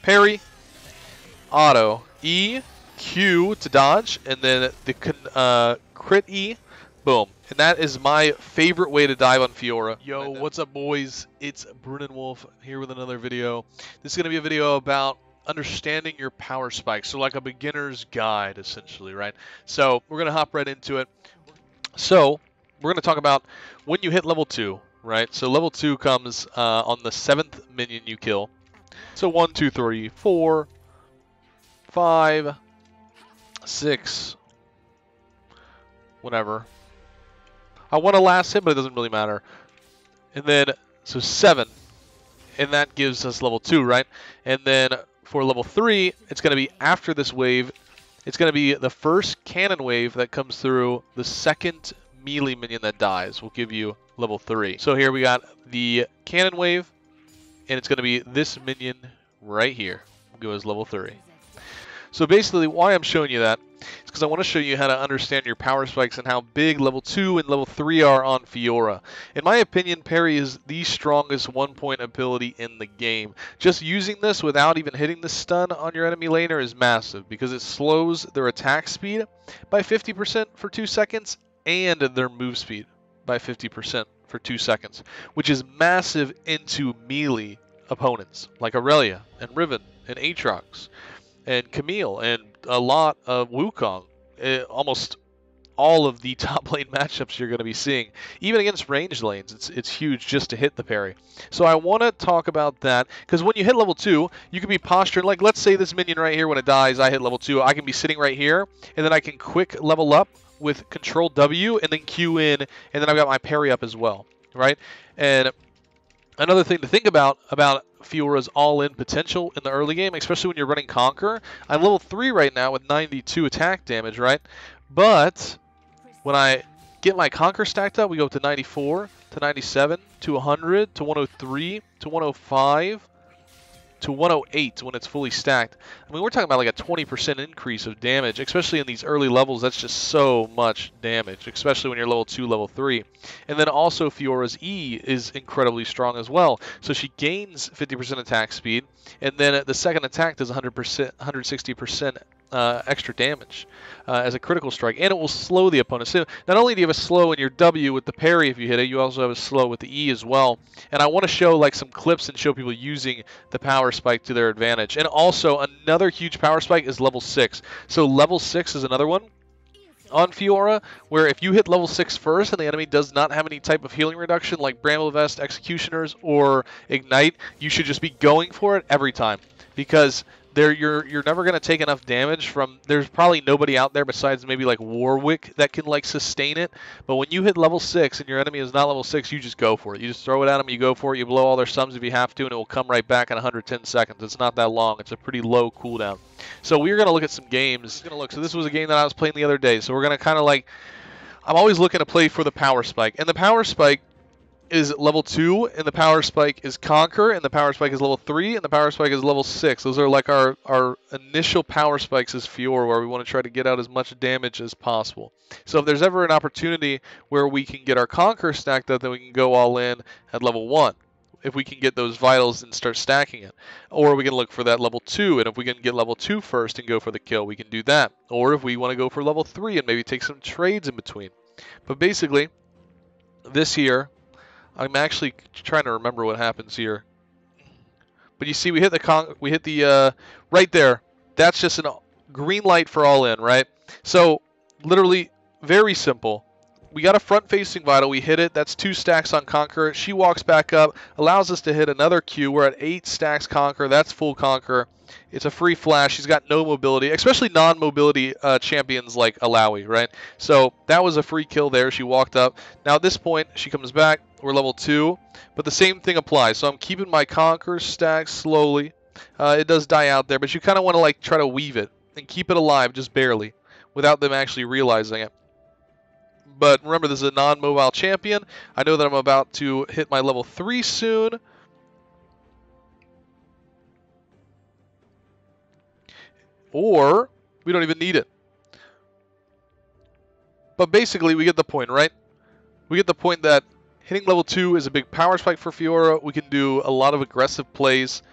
parry, auto, E, Q to dodge, and then the crit E, boom. And that is my favorite way to dive on Fiora. Yo, what's up, boys? It's Rune Wolf here with another video. This is going to be a video about understanding your power spikes, so like a beginner's guide, essentially, right? So we're going to hop right into it. So we're going to talk about when you hit level 2, right? So level 2 comes on the 7th minion you kill. So 1, 2, 3, 4, 5, 6, whatever. I want to last hit, but it doesn't really matter. And then, so 7, and that gives us level 2, right? And then for level 3, it's going to be after this wave. It's going to be the first cannon wave that comes through the second melee minion that dies will give you level 3. So here we got the cannon wave, and it's going to be this minion right here. Will give us level 3. So basically, why I'm showing you that is because I want to show you how to understand your power spikes and how big level 2 and level 3 are on Fiora. In my opinion, parry is the strongest one-point ability in the game. Just using this without even hitting the stun on your enemy laner is massive because it slows their attack speed by 50% for 2 seconds and their move speed by 50% for 2 seconds, which is massive into melee opponents like Aurelia and Riven and Aatrox and Camille, and a lot of Wukong. Almost all of the top lane matchups you're going to be seeing, even against ranged lanes, it's huge just to hit the parry. So I want to talk about that, because when you hit level 2, you can be postured, like let's say this minion right here, when it dies, I hit level 2, I can be sitting right here, and then I can quick level up with Control W, and then Q in, and then I've got my parry up as well, right? And another thing to think about Fiora's all-in potential in the early game, especially when you're running Conquer. I'm level 3 right now with 92 attack damage, right? But when I get my Conquer stacked up, we go up to 94, to 97, to 100, to 103, to 105, to 108 when it's fully stacked. I mean, we're talking about like a 20% increase of damage, especially in these early levels. That's just so much damage, especially when you're level 2, level 3. And then also Fiora's E is incredibly strong as well. So she gains 50% attack speed, and then the second attack does 160% extra damage as a critical strike, and it will slow the opponent. So not only do you have a slow in your W with the parry if you hit it, you also have a slow with the E as well. And I want to show like some clips and show people using the power spike to their advantage. And also another huge power spike is level 6. So level 6 is another one on Fiora, where if you hit level 6 first and the enemy does not have any type of healing reduction like Bramble Vest, Executioners, or Ignite, you should just be going for it every time, because you're never going to take enough damage from, there's probably nobody out there besides maybe like Warwick that can like sustain it. But when you hit level 6 and your enemy is not level 6, you just go for it. You just throw it at them, you go for it, you blow all their sums if you have to, and it will come right back in 110 seconds. It's not that long. It's a pretty low cooldown. So we're going to look at some games. So this was a game that I was playing the other day. So we're going to kind of like, I'm always looking to play for the power spike. And the power spike is level 2, and the power spike is Conquer, and the power spike is level 3, and the power spike is level 6. Those are like our initial power spikes as Fiora, where we want to try to get out as much damage as possible. So if there's ever an opportunity where we can get our Conquer stacked up, then we can go all in at level 1. If we can get those vitals and start stacking it. Or we can look for that level 2, and if we can get level 2 first and go for the kill, we can do that. Or if we want to go for level 3 and maybe take some trades in between. But basically, this here, I'm actually trying to remember what happens here. But you see, we hit the right there. That's just a green light for all in, right? So literally very simple. We got a front-facing vital. We hit it. That's 2 stacks on Conquer. She walks back up, allows us to hit another Q. We're at 8 stacks Conquer. That's full Conquer. It's a free flash. She's got no mobility, especially non-mobility champions like Leauge, right? So that was a free kill there. She walked up. Now at this point, she comes back. We're level 2, but the same thing applies. So I'm keeping my Conquer stacked slowly. It does die out there, but you kind of want to like try to weave it and keep it alive just barely without them actually realizing it. But remember, this is a non-mobile champion. I know that I'm about to hit my level 3 soon. Or we don't even need it. But basically, we get the point, right? We get the point that hitting level 2 is a big power spike for Fiora. We can do a lot of aggressive plays.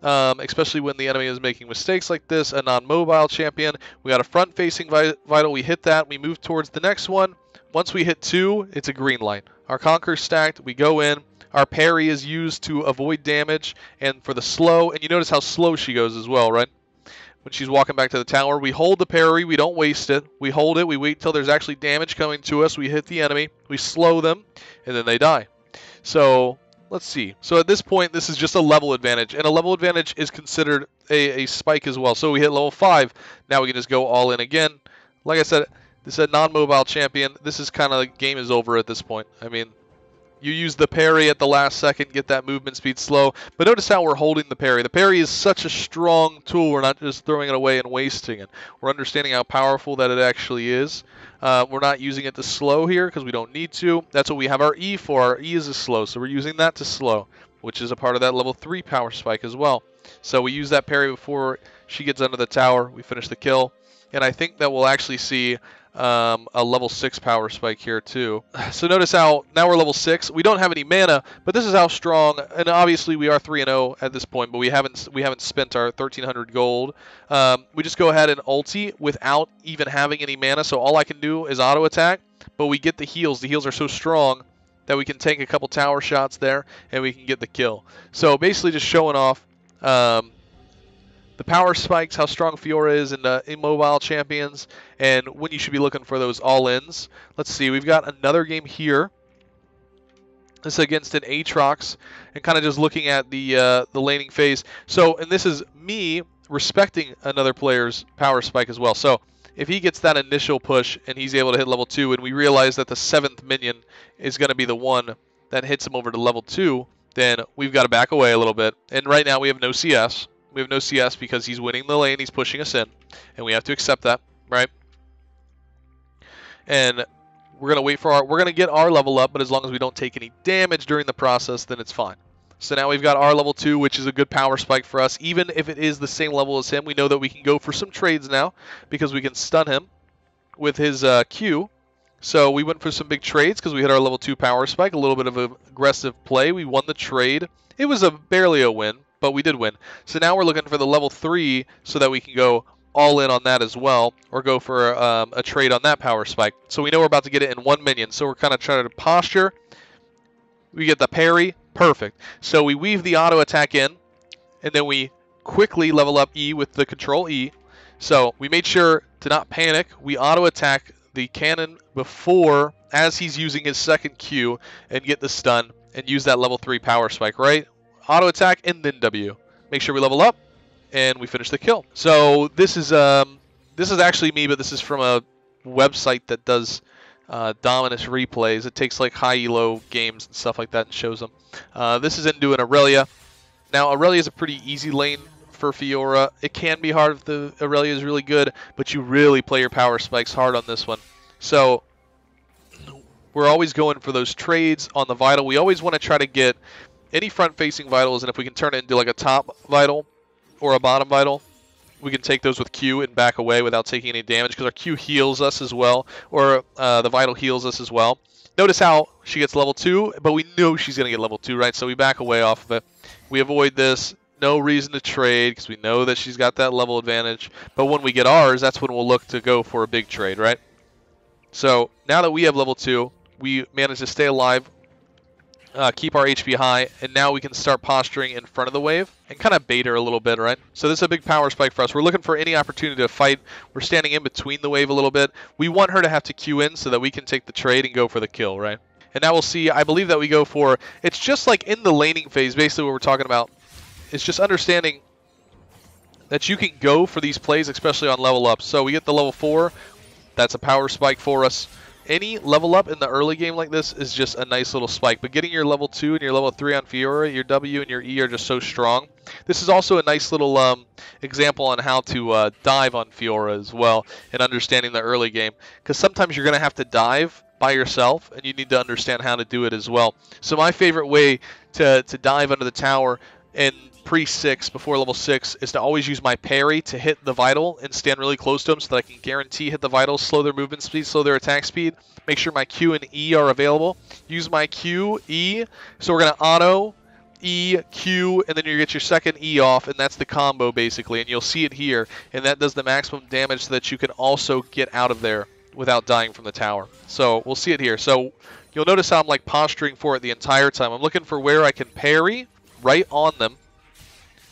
especially when the enemy is making mistakes like this. A non-mobile champion. We got a front-facing vital. We hit that. We move towards the next one. Once we hit 2, it's a green light. Our conquer's stacked. We go in. Our parry is used to avoid damage and for the slow. And you notice how slow she goes as well, right? When she's walking back to the tower, we hold the parry. We don't waste it. We hold it. We wait till there's actually damage coming to us. We hit the enemy. We slow them, and then they die. So let's see. So at this point, this is just a level advantage, and a level advantage is considered a spike as well. So we hit level 5. Now we can just go all in again. Like I said, this is a non-mobile champion. This is kind of like game is over at this point. I mean, you use the parry at the last second, get that movement speed slow. But notice how we're holding the parry. The parry is such a strong tool. We're not just throwing it away and wasting it. We're understanding how powerful that it actually is. We're not using it to slow here because we don't need to. That's what we have our E for. Our E is a slow, so we're using that to slow, which is a part of that level 3 power spike as well. So we use that parry before she gets under the tower. We finish the kill. And I think that we'll actually see a level 6 power spike here too. So notice how now we're level 6. We don't have any mana, but this is how strong. And obviously we are 3-0 at this point, but we haven't spent our 1,300 gold. We just go ahead and ulti without even having any mana. So all I can do is auto attack, but we get the heals. The heals are so strong that we can take a couple tower shots there and we can get the kill. So basically just showing off the power spikes, how strong Fiora is in immobile champions, and when you should be looking for those all-ins. Let's see, we've got another game here. This is against an Aatrox, and kind of just looking at the laning phase. So, and this is me respecting another player's power spike as well. So, if he gets that initial push and he's able to hit level 2, and we realize that the 7th minion is going to be the one that hits him over to level 2, then we've got to back away a little bit. And right now we have no CS. We have no CS because he's winning the lane, he's pushing us in, and we have to accept that, right? And we're gonna wait for we're gonna get our level up, but as long as we don't take any damage during the process, then it's fine. So now we've got our level 2, which is a good power spike for us. Even if it is the same level as him, we know that we can go for some trades now because we can stun him with his Q. So we went for some big trades because we hit our level 2 power spike, a little bit of an aggressive play. We won the trade. It was barely a win, but we did win. So now we're looking for the level 3 so that we can go all in on that as well, or go for a trade on that power spike. So we know we're about to get it in 1 minion, so we're kind of trying to posture. We get the parry, perfect. So we weave the auto attack in, and then we quickly level up E with the control E. So we made sure to not panic. We auto attack the cannon before, as he's using his second Q, and get the stun, and use that level 3 power spike, right? Auto attack and then W. Make sure we level up, and we finish the kill. So this is actually me, but this is from a website that does Dominus replays. It takes like high elo games and stuff like that and shows them. This is into an Aurelia. Now Aurelia is a pretty easy lane for Fiora. It can be hard if the Aurelia is really good, but you really play your power spikes hard on this one. So we're always going for those trades on the vital. We always want to try to get any front-facing vitals, and if we can turn it into like a top vital or a bottom vital, we can take those with Q and back away without taking any damage because our Q heals us as well, or the vital heals us as well. Notice how she gets level 2, but we know she's going to get level 2, right? So we back away off of it. We avoid this. No reason to trade because we know that she's got that level advantage. But when we get ours, that's when we'll look to go for a big trade, right? So now that we have level 2, we manage to stay alive, keep our HP high, and now we can start posturing in front of the wave and kind of bait her a little bit, right? So this is a big power spike for us. We're looking for any opportunity to fight. We're standing in between the wave a little bit. We want her to have to Q in so that we can take the trade and go for the kill, right? And now we'll see, I believe that we go for, it's just like in the laning phase, basically what we're talking about. It's just understanding that you can go for these plays, especially on level up. So we get the level 4. That's a power spike for us. Any level up in the early game like this is just a nice little spike. But getting your level 2 and your level 3 on Fiora, your W and your E are just so strong. This is also a nice little example on how to dive on Fiora as well, and understanding the early game. Because sometimes you're going to have to dive by yourself, and you need to understand how to do it as well. So my favorite way to dive under the tower in pre-6, before level 6, is to always use my parry to hit the vital and stand really close to them so that I can guarantee hit the vitals, slow their movement speed, slow their attack speed, make sure my Q and E are available. Use my Q, E, so we're going to auto E, Q, and then you get your second E off, and that's the combo basically, and you'll see it here, and that does the maximum damage so that you can also get out of there without dying from the tower. So we'll see it here. So you'll notice how I'm like posturing for it the entire time. I'm looking for where I can parry right on them.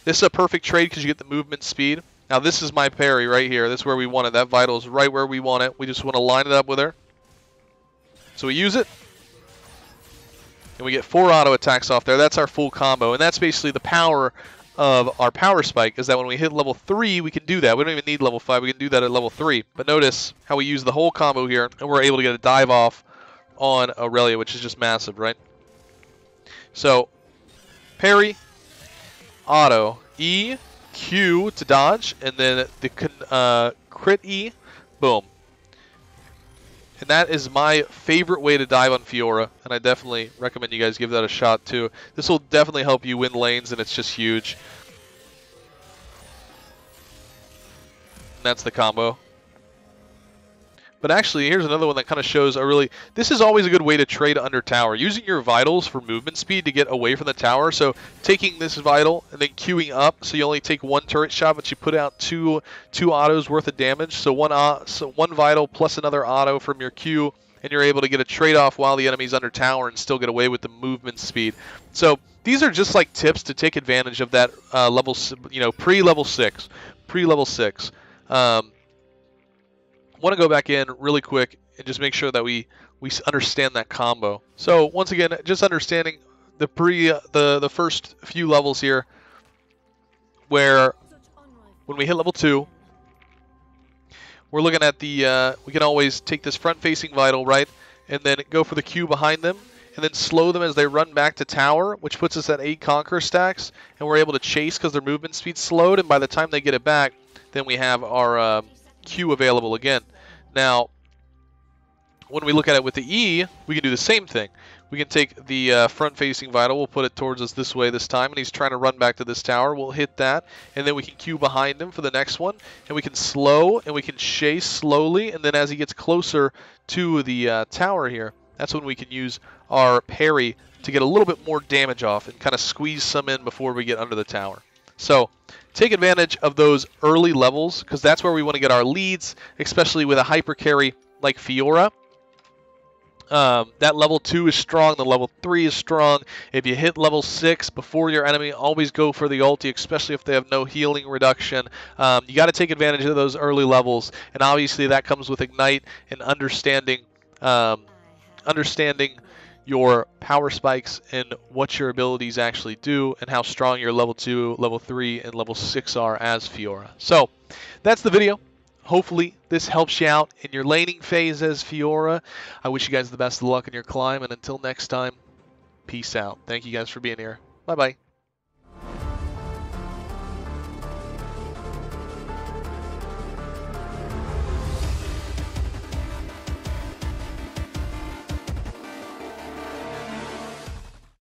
This is a perfect trade because you get the movement speed. Now this is my parry right here. This is where we want it. That vital is right where we want it. We just want to line it up with her. So we use it. And we get 4 auto attacks off there. That's our full combo. And that's basically the power of our power spike, is that when we hit level 3, we can do that. We don't even need level 5. We can do that at level 3. But notice how we use the whole combo here, and we're able to get a dive off on Aurelia, which is just massive, right? So, parry, auto, E, Q to dodge, and then the crit E, boom. And that is my favorite way to dive on Fiora, and I definitely recommend you guys give that a shot too. This will definitely help you win lanes, and it's just huge. And that's the combo. But actually, here's another one that kind of shows a really... This is always a good way to trade under tower. Using your vitals for movement speed to get away from the tower. So taking this vital and then queuing up, so you only take 1 turret shot, but you put out two autos worth of damage. So one vital plus another auto from your Q, and you're able to get a trade-off while the enemy's under tower and still get away with the movement speed. So these are just like tips to take advantage of that pre-level 6. Pre-level 6. Want to go back in really quick and just make sure that we understand that combo. So once again, just understanding the first few levels here, where when we hit level 2, we're looking at the we can always take this front-facing vital, right, and then go for the Q behind them, and then slow them as they run back to tower, which puts us at 8 conquer stacks, and we're able to chase because their movement speed's slowed, and by the time they get it back, then we have our Q available again. Now, when we look at it with the E, we can do the same thing. We can take the front-facing vital, we'll put it towards us this way this time, and he's trying to run back to this tower. We'll hit that, and then we can Q behind him for the next one, and we can slow, and we can chase slowly, and then as he gets closer to the tower here, that's when we can use our parry to get a little bit more damage off and kind of squeeze some in before we get under the tower. So take advantage of those early levels, because that's where we want to get our leads, especially with a hyper carry like Fiora. That level 2 is strong, the level 3 is strong. If you hit level 6 before your enemy, always go for the ulti, especially if they have no healing reduction. You got to take advantage of those early levels, and obviously that comes with Ignite and understanding your power spikes and what your abilities actually do and how strong your level 2, level 3, and level 6 are as Fiora. So that's the video. Hopefully this helps you out in your laning phase as Fiora. I wish you guys the best of luck in your climb, and until next time, peace out. Thank you guys for being here. Bye-bye.